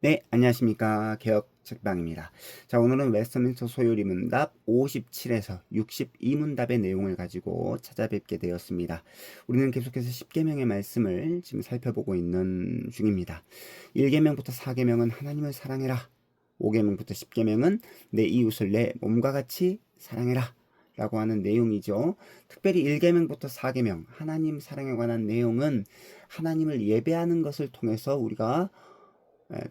네, 안녕하십니까. 개혁 책방입니다. 자, 오늘은 웨스트민스터 소요리 문답 57에서 62문답의 내용을 가지고 찾아뵙게 되었습니다. 우리는 계속해서 10계명의 말씀을 지금 살펴보고 있는 중입니다. 1계명부터 4계명은 하나님을 사랑해라. 5계명부터 10계명은 내 이웃을 내 몸과 같이 사랑해라. 라고 하는 내용이죠. 특별히 1계명부터 4계명, 하나님 사랑에 관한 내용은 하나님을 예배하는 것을 통해서 우리가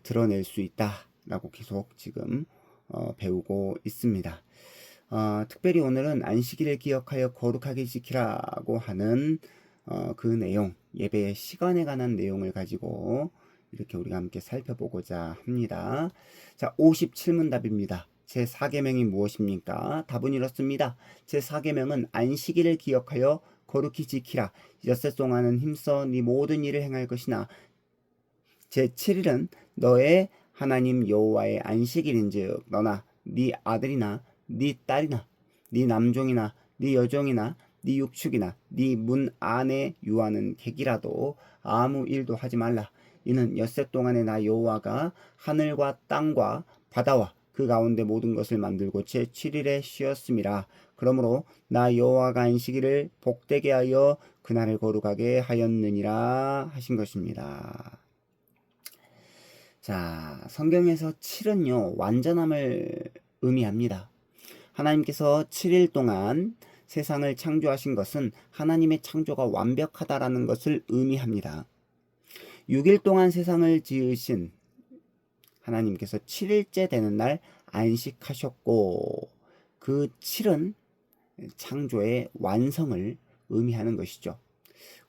드러낼 수 있다라고 계속 지금 배우고 있습니다. 특별히 오늘은 안식일을 기억하여 거룩하게 지키라고 하는 그 내용, 예배의 시간에 관한 내용을 가지고 이렇게 우리가 함께 살펴보고자 합니다. 자, 57문답입니다. 제4계명이 무엇입니까? 답은 이렇습니다. 제4계명은 안식일을 기억하여 거룩히 지키라. 엿새 동안은 힘써 네 모든 일을 행할 것이나 제7일은 너의 하나님 여호와의 안식일인즉 너나 네 아들이나 네 딸이나 네 남종이나 네 여종이나 네 육축이나 네 문 안에 유하는 객이라도 아무 일도 하지 말라. 이는 엿새 동안에 나 여호와가 하늘과 땅과 바다와 그 가운데 모든 것을 만들고 제7일에 쉬었음이라. 그러므로 나 여호와가 안식일을 복되게 하여 그날을 거룩하게 하였느니라 하신 것입니다. 자, 성경에서 7은요, 완전함을 의미합니다. 하나님께서 7일 동안 세상을 창조하신 것은 하나님의 창조가 완벽하다라는 것을 의미합니다. 6일 동안 세상을 지으신 하나님께서 7일째 되는 날 안식하셨고, 그 7은 창조의 완성을 의미하는 것이죠.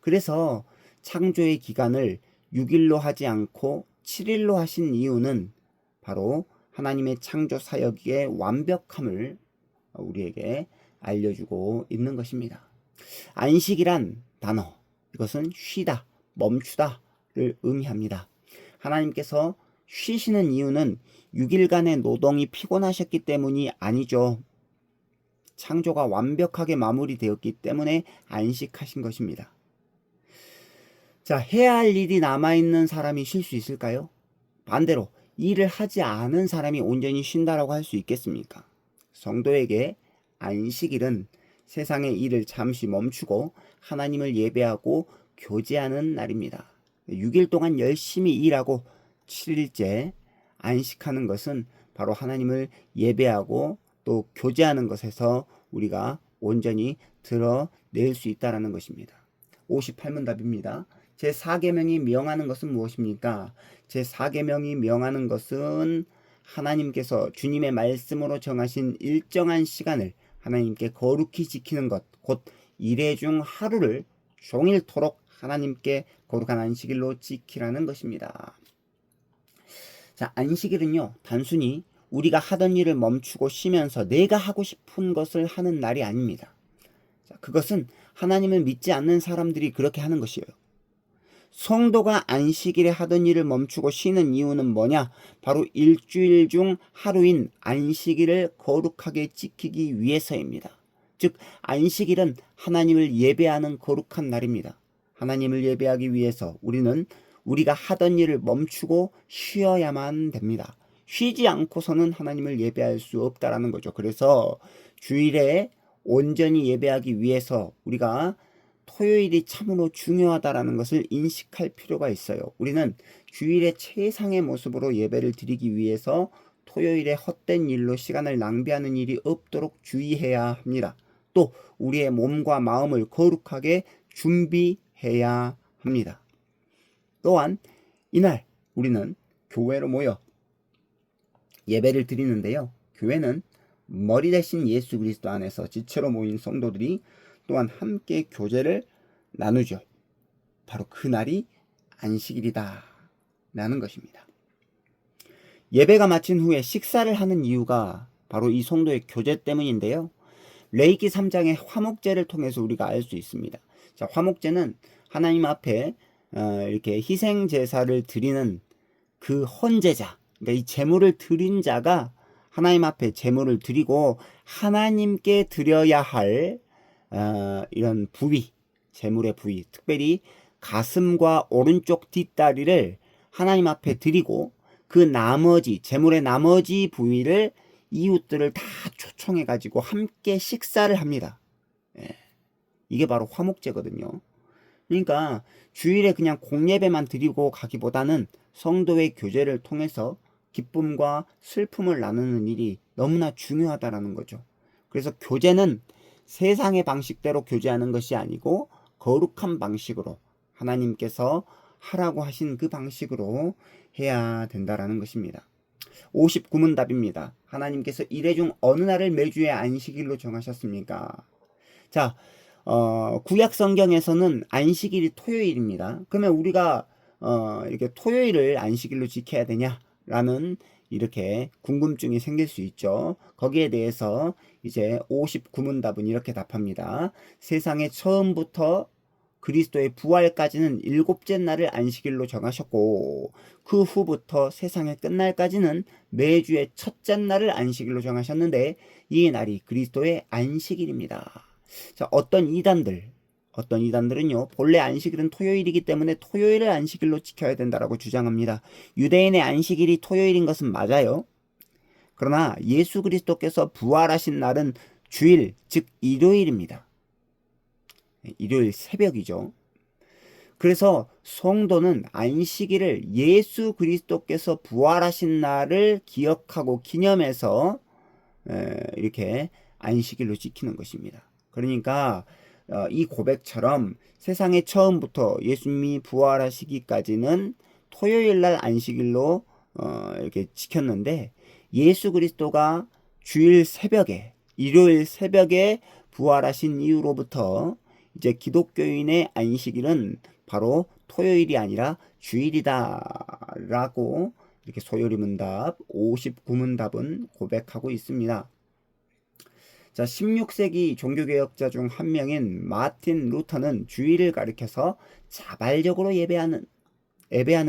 그래서 창조의 기간을 6일로 하지 않고 7일로 하신 이유는 바로 하나님의 창조 사역의 완벽함을 우리에게 알려주고 있는 것입니다. 안식이란 단어, 이것은 쉬다, 멈추다를 의미합니다. 하나님께서 쉬시는 이유는 6일간의 노동이 피곤하셨기 때문이 아니죠. 창조가 완벽하게 마무리되었기 때문에 안식하신 것입니다. 자, 해야 할 일이 남아있는 사람이 쉴 수 있을까요? 반대로 일을 하지 않은 사람이 온전히 쉰다라고 할 수 있겠습니까? 성도에게 안식일은 세상의 일을 잠시 멈추고 하나님을 예배하고 교제하는 날입니다. 6일 동안 열심히 일하고 7일째 안식하는 것은 바로 하나님을 예배하고 또 교제하는 것에서 우리가 온전히 드러낼 수 있다는 것입니다. 58문답입니다. 제4계명이 명하는 것은 무엇입니까? 제4계명이 명하는 것은 하나님께서 주님의 말씀으로 정하신 일정한 시간을 하나님께 거룩히 지키는 것, 곧 일회 중 하루를 종일토록 하나님께 거룩한 안식일로 지키라는 것입니다. 자, 안식일은요, 단순히 우리가 하던 일을 멈추고 쉬면서 내가 하고 싶은 것을 하는 날이 아닙니다. 자, 그것은 하나님을 믿지 않는 사람들이 그렇게 하는 것이에요. 성도가 안식일에 하던 일을 멈추고 쉬는 이유는 뭐냐? 바로 일주일 중 하루인 안식일을 거룩하게 지키기 위해서입니다. 즉, 안식일은 하나님을 예배하는 거룩한 날입니다. 하나님을 예배하기 위해서 우리는 우리가 하던 일을 멈추고 쉬어야만 됩니다. 쉬지 않고서는 하나님을 예배할 수 없다라는 거죠. 그래서 주일에 온전히 예배하기 위해서 우리가 토요일이 참으로 중요하다라는 것을 인식할 필요가 있어요. 우리는 주일의 최상의 모습으로 예배를 드리기 위해서 토요일에 헛된 일로 시간을 낭비하는 일이 없도록 주의해야 합니다. 또 우리의 몸과 마음을 거룩하게 준비해야 합니다. 또한 이날 우리는 교회로 모여 예배를 드리는데요. 교회는 머리 대신 예수 그리스도 안에서 지체로 모인 성도들이 또한 함께 교제를 나누죠. 바로 그날이 안식일이다 라는 것입니다. 예배가 마친 후에 식사를 하는 이유가 바로 이 성도의 교제 때문인데요. 레위기 3장의 화목제를 통해서 우리가 알 수 있습니다. 자, 화목제는 하나님 앞에 이렇게 희생 제사를 드리는 그 헌제자, 그러니까 이 제물을 드린 자가 하나님 앞에 제물을 드리고 하나님께 드려야 할 이런 부위, 제물의 부위, 특별히 가슴과 오른쪽 뒷다리를 하나님 앞에 드리고 그 나머지 제물의 나머지 부위를 이웃들을 다 초청해 가지고 함께 식사를 합니다. 예, 이게 바로 화목제거든요. 그러니까 주일에 그냥 공예배만 드리고 가기보다는 성도의 교제를 통해서 기쁨과 슬픔을 나누는 일이 너무나 중요하다라는 거죠. 그래서 교제는 세상의 방식대로 교제하는 것이 아니고 거룩한 방식으로 하나님께서 하라고 하신 그 방식으로 해야 된다라는 것입니다. 59문답입니다. 하나님께서 이래 중 어느 날을 매주의 안식일로 정하셨습니까? 자, 구약 성경에서는 안식일이 토요일입니다. 그러면 우리가 이렇게 토요일을 안식일로 지켜야 되냐라는 이렇게 궁금증이 생길 수 있죠. 거기에 대해서 이제 59문답은 이렇게 답합니다. 세상의 처음부터 그리스도의 부활까지는 일곱째 날을 안식일로 정하셨고 그 후부터 세상의 끝날까지는 매주의 첫째 날을 안식일로 정하셨는데 이 날이 그리스도의 안식일입니다. 자, 어떤 이단들은요, 본래 안식일은 토요일이기 때문에 토요일을 안식일로 지켜야 된다라고 주장합니다. 유대인의 안식일이 토요일인 것은 맞아요. 그러나 예수 그리스도께서 부활하신 날은 주일, 즉 일요일입니다. 일요일 새벽이죠. 그래서 성도는 안식일을 예수 그리스도께서 부활하신 날을 기억하고 기념해서 이렇게 안식일로 지키는 것입니다. 그러니까 이 고백처럼 세상의 처음부터 예수님이 부활하시기까지는 토요일 날 안식일로 이렇게 지켰는데 예수 그리스도가 주일 새벽에 일요일 새벽에 부활하신 이후로부터 이제 기독교인의 안식일은 바로 토요일이 아니라 주일이다라고 이렇게 소요리문답 59문답은 고백하고 있습니다. 자, 16세기 종교개혁자 중 한 명인 마틴 루터는 주일을 가리켜서 자발적으로 예배하는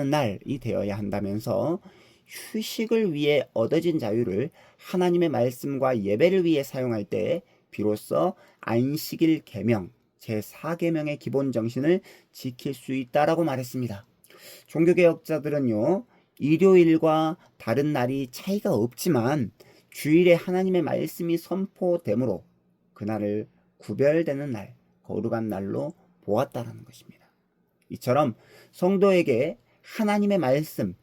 날이 되어야 한다면서 휴식을 위해 얻어진 자유를 하나님의 말씀과 예배를 위해 사용할 때 비로소 안식일 계명 제4계명의 기본 정신을 지킬 수 있다라고 말했습니다. 종교개혁자들은요, 일요일과 다른 날이 차이가 없지만 주일에 하나님의 말씀이 선포되므로 그날을 구별되는 날, 거룩한 날로 보았다라는 것입니다. 이처럼 성도에게 하나님의 말씀,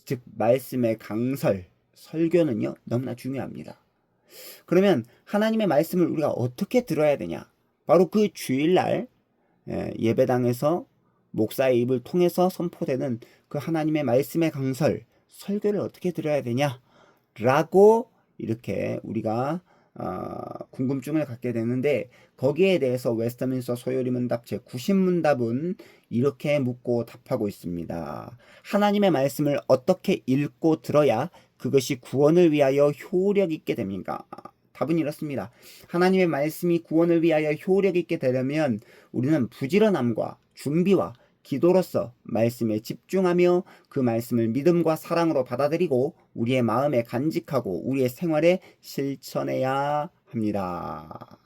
즉 말씀의 강설, 설교는요 너무나 중요합니다. 그러면 하나님의 말씀을 우리가 어떻게 들어야 되냐? 바로 그 주일날 예배당에서 목사의 입을 통해서 선포되는 그 하나님의 말씀의 강설, 설교를 어떻게 들어야 되냐? 라고 이렇게 우리가 궁금증을 갖게 되는데 거기에 대해서 웨스터민스터 소요리문답 제90문답은 이렇게 묻고 답하고 있습니다. 하나님의 말씀을 어떻게 읽고 들어야 그것이 구원을 위하여 효력 있게 됩니까? 답은 이렇습니다. 하나님의 말씀이 구원을 위하여 효력 있게 되려면 우리는 부지런함과 준비와 기도로서 말씀에 집중하며 그 말씀을 믿음과 사랑으로 받아들이고 우리의 마음에 간직하고 우리의 생활에 실천해야 합니다.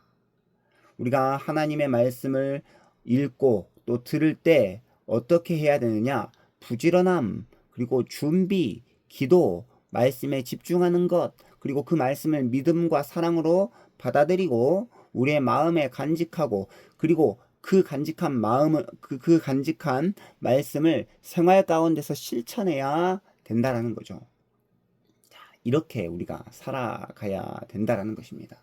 우리가 하나님의 말씀을 읽고 또 들을 때 어떻게 해야 되느냐? 부지런함, 그리고 준비, 기도, 말씀에 집중하는 것, 그리고 그 말씀을 믿음과 사랑으로 받아들이고 우리의 마음에 간직하고 그리고 그 간직한 말씀을 생활 가운데서 실천해야 된다라는 거죠. 자, 이렇게 우리가 살아가야 된다라는 것입니다.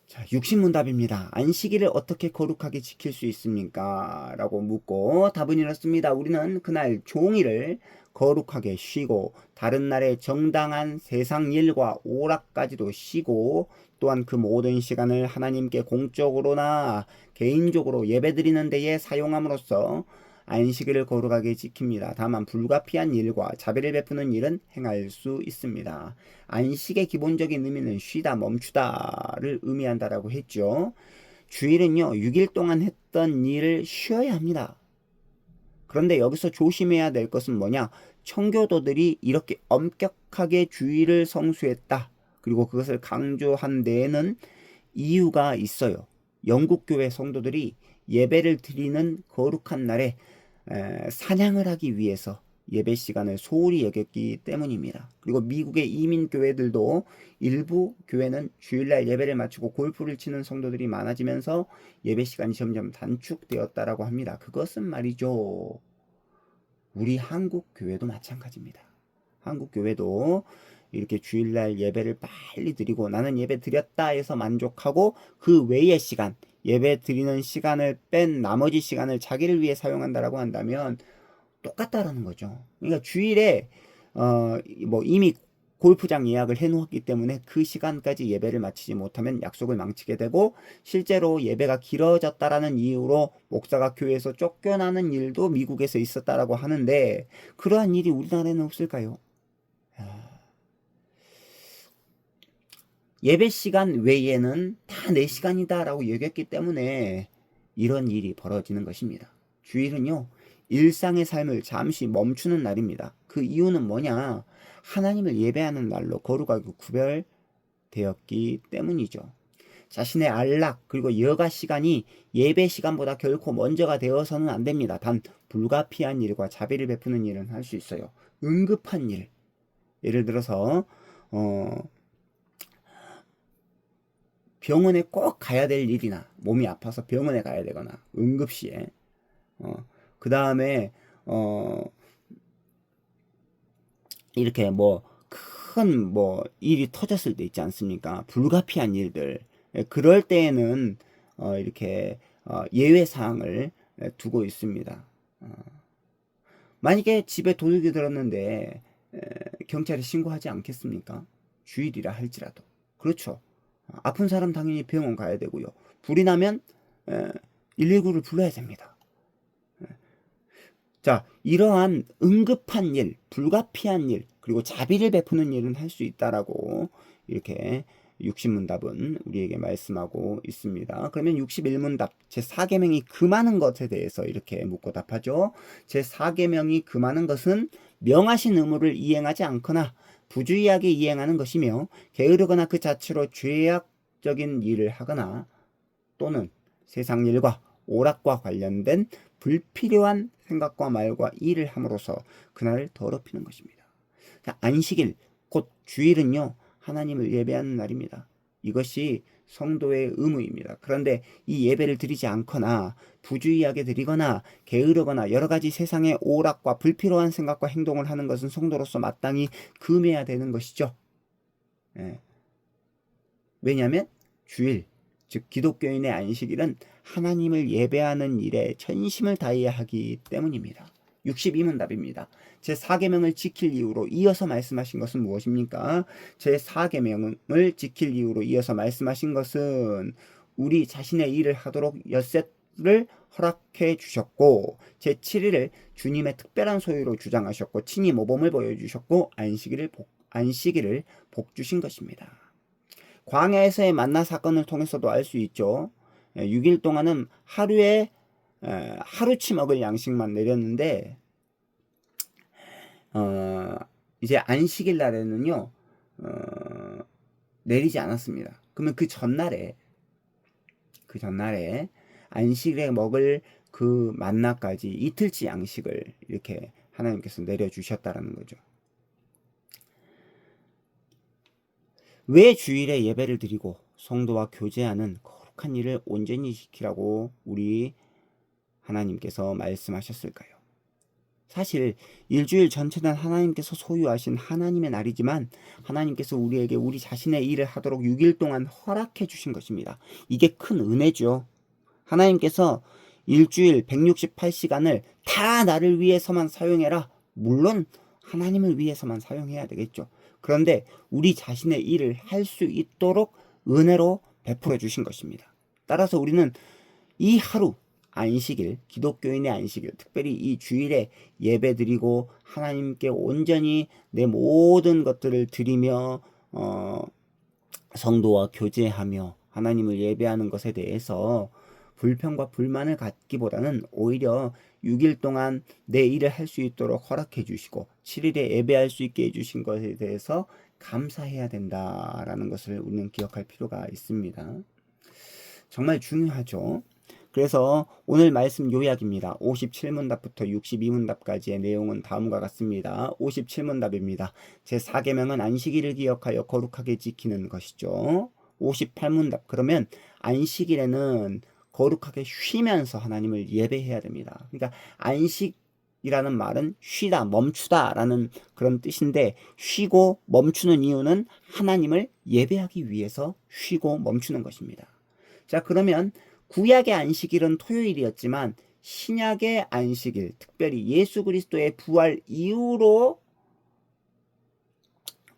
자, 60문답입니다. 안식일을 어떻게 거룩하게 지킬 수 있습니까? 라고 묻고 답은 이렇습니다. 우리는 그날 종일을 거룩하게 쉬고 다른 날에 정당한 세상 일과 오락까지도 쉬고 또한 그 모든 시간을 하나님께 공적으로나 개인적으로 예배드리는 데에 사용함으로써 안식일을 거룩하게 지킵니다. 다만 불가피한 일과 자비를 베푸는 일은 행할 수 있습니다. 안식의 기본적인 의미는 쉬다 멈추다를 의미한다라고 했죠. 주일은요 6일 동안 했던 일을 쉬어야 합니다. 그런데 여기서 조심해야 될 것은 뭐냐? 청교도들이 이렇게 엄격하게 주일을 성수했다. 그리고 그것을 강조한 데에는 이유가 있어요. 영국교회 성도들이 예배를 드리는 거룩한 날에 사냥을 하기 위해서 예배 시간을 소홀히 여겼기 때문입니다. 그리고 미국의 이민 교회들도 일부 교회는 주일날 예배를 마치고 골프를 치는 성도들이 많아지면서 예배 시간이 점점 단축되었다라고 합니다. 그것은 말이죠. 우리 한국 교회도 마찬가지입니다. 한국 교회도 이렇게 주일날 예배를 빨리 드리고 나는 예배 드렸다 해서 만족하고 그 외의 시간, 예배 드리는 시간을 뺀 나머지 시간을 자기를 위해 사용한다라고 한다면 똑같다라는 거죠. 그러니까 주일에 뭐 이미 골프장 예약을 해놓았기 때문에 그 시간까지 예배를 마치지 못하면 약속을 망치게 되고 실제로 예배가 길어졌다라는 이유로 목사가 교회에서 쫓겨나는 일도 미국에서 있었다라고 하는데 그러한 일이 우리나라에는 없을까요? 예배 시간 외에는 다 내 시간이다라고 여겼기 때문에 이런 일이 벌어지는 것입니다. 주일은요, 일상의 삶을 잠시 멈추는 날입니다. 그 이유는 뭐냐? 하나님을 예배하는 날로 거룩하게 구별되었기 때문이죠. 자신의 안락 그리고 여가 시간이 예배 시간보다 결코 먼저가 되어서는 안 됩니다. 단 불가피한 일과 자비를 베푸는 일은 할 수 있어요. 응급한 일, 예를 들어서 병원에 꼭 가야 될 일이나 몸이 아파서 병원에 가야 되거나 응급시에 그 다음에 이렇게 뭐 큰 뭐 일이 터졌을 때 있지 않습니까? 불가피한 일들. 그럴 때에는 이렇게 예외 사항을 두고 있습니다. 만약에 집에 도둑이 들었는데 경찰에 신고하지 않겠습니까? 주일이라 할지라도. 그렇죠. 아픈 사람 당연히 병원 가야 되고요. 불이 나면 119를 불러야 됩니다. 자, 이러한 응급한 일, 불가피한 일, 그리고 자비를 베푸는 일은 할 수 있다라고 이렇게 60문답은 우리에게 말씀하고 있습니다. 그러면 61문답 제4계명이 금하는 것에 대해서 이렇게 묻고 답하죠. 제4계명이 금하는 것은 명하신 의무를 이행하지 않거나 부주의하게 이행하는 것이며 게으르거나 그 자체로 죄악적인 일을 하거나 또는 세상 일과 오락과 관련된 불필요한 생각과 말과 일을 함으로써 그날을 더럽히는 것입니다. 안식일, 곧 주일은요, 하나님을 예배하는 날입니다. 이것이 성도의 의무입니다. 그런데 이 예배를 드리지 않거나 부주의하게 드리거나 게으르거나 여러 가지 세상의 오락과 불필요한 생각과 행동을 하는 것은 성도로서 마땅히 금해야 되는 것이죠. 예. 왜냐하면 주일, 즉 기독교인의 안식일은 하나님을 예배하는 일에 전심을 다해야 하기 때문입니다. 62문답입니다. 제4계명을 지킬 이유로 이어서 말씀하신 것은 무엇입니까? 제4계명을 지킬 이유로 이어서 말씀하신 것은 우리 자신의 일을 하도록 엿새를 허락해 주셨고 제7일을 주님의 특별한 소유로 주장하셨고 친히 모범을 보여주셨고 안식일을 복 주신 것입니다. 광야에서의 만나 사건을 통해서도 알 수 있죠. 6일 동안은 하루에 하루치 먹을 양식만 내렸는데 이제 안식일 날에는요 내리지 않았습니다. 그러면 그 전날에 안식일에 먹을 그 만나까지 이틀치 양식을 이렇게 하나님께서 내려주셨다라는 거죠. 왜 주일에 예배를 드리고 성도와 교제하는 거룩한 일을 온전히 지키라고 우리 하나님께서 말씀하셨을까요? 사실 일주일 전체는 하나님께서 소유하신 하나님의 날이지만 하나님께서 우리에게 우리 자신의 일을 하도록 6일 동안 허락해 주신 것입니다. 이게 큰 은혜죠. 하나님께서 일주일 168시간을 다 나를 위해서만 사용해라. 물론 하나님을 위해서만 사용해야 되겠죠. 그런데 우리 자신의 일을 할 수 있도록 은혜로 베풀어 주신 것입니다. 따라서 우리는 이 하루 안식일, 기독교인의 안식일, 특별히 이 주일에 예배드리고 하나님께 온전히 내 모든 것들을 드리며 성도와 교제하며 하나님을 예배하는 것에 대해서 불평과 불만을 갖기보다는 오히려 6일 동안 내 일을 할 수 있도록 허락해 주시고 7일에 예배할 수 있게 해주신 것에 대해서 감사해야 된다라는 것을 우리는 기억할 필요가 있습니다. 정말 중요하죠. 그래서 오늘 말씀 요약입니다. 57문답부터 62문답까지의 내용은 다음과 같습니다. 57문답입니다. 제4계명은 안식일을 기억하여 거룩하게 지키는 것이죠. 58문답. 그러면 안식일에는 거룩하게 쉬면서 하나님을 예배해야 됩니다. 그러니까 안식이라는 말은 쉬다, 멈추다라는 그런 뜻인데, 쉬고 멈추는 이유는 하나님을 예배하기 위해서 쉬고 멈추는 것입니다. 자, 그러면 구약의 안식일은 토요일이었지만 신약의 안식일, 특별히 예수 그리스도의 부활 이후로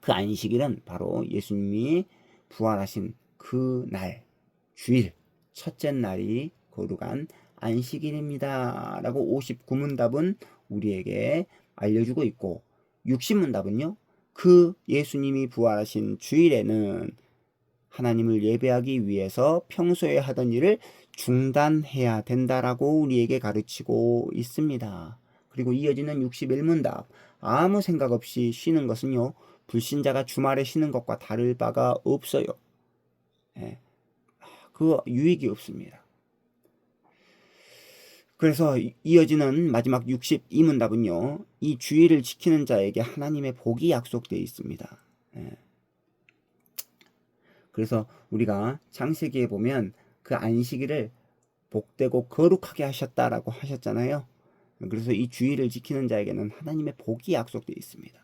그 안식일은 바로 예수님이 부활하신 그 날, 주일, 첫째 날이 거룩한 안식일입니다. 라고 59문답은 우리에게 알려주고 있고, 60문답은요, 그 예수님이 부활하신 주일에는 하나님을 예배하기 위해서 평소에 하던 일을 중단해야 된다라고 우리에게 가르치고 있습니다. 그리고 이어지는 61문답. 아무 생각 없이 쉬는 것은요, 불신자가 주말에 쉬는 것과 다를 바가 없어요. 예, 그 유익이 없습니다. 그래서 이어지는 마지막 62문답은요, 이 주의를 지키는 자에게 하나님의 복이 약속되어 있습니다. 예. 그래서 우리가 창세기에 보면 그 안식일을 복되고 거룩하게 하셨다라고 하셨잖아요. 그래서 이 주의를 지키는 자에게는 하나님의 복이 약속되어 있습니다.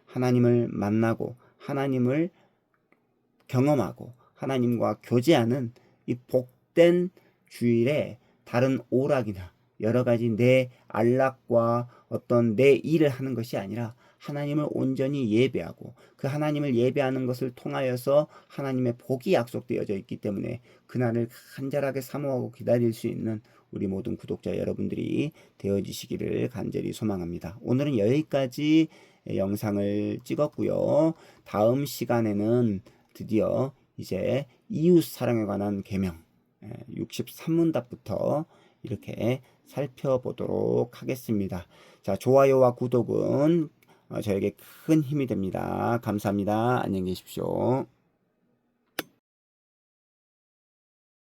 하나님을 만나고 하나님을 경험하고 하나님과 교제하는 이 복된 주일에 다른 오락이나 여러 가지 내 안락과 어떤 내 일을 하는 것이 아니라 하나님을 온전히 예배하고 그 하나님을 예배하는 것을 통하여서 하나님의 복이 약속되어져 있기 때문에 그날을 간절하게 사모하고 기다릴 수 있는 우리 모든 구독자 여러분들이 되어지시기를 간절히 소망합니다. 오늘은 여기까지 영상을 찍었고요. 다음 시간에는 드디어 이제 이웃 사랑에 관한 계명 63문답부터 이렇게 살펴보도록 하겠습니다. 자, 좋아요와 구독은 저에게 큰 힘이 됩니다. 감사합니다. 안녕히 계십시오.